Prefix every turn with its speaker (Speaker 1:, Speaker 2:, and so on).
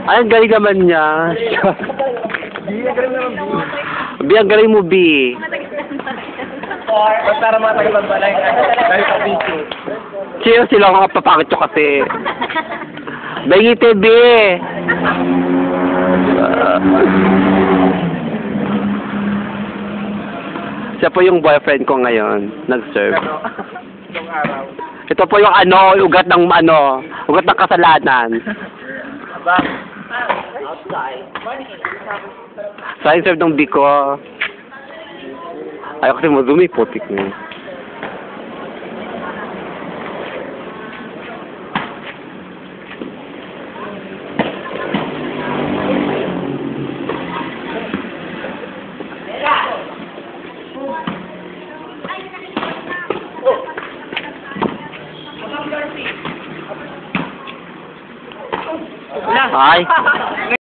Speaker 1: Ay, ang galing naman niya. B, ang galing mo, B.
Speaker 2: Para matagpagbalay kahit sa video.
Speaker 1: Sila ako kapapakit ko kasi. Bengi TV. Siya po yung boyfriend ko ngayon. Nag-serve.
Speaker 2: Itong araw.
Speaker 1: Ito po yung ugat ng kasalanan.
Speaker 2: Aba. Outside.
Speaker 1: Sa serve ng biko. Ayaw kasi madumi, putik na. Ay.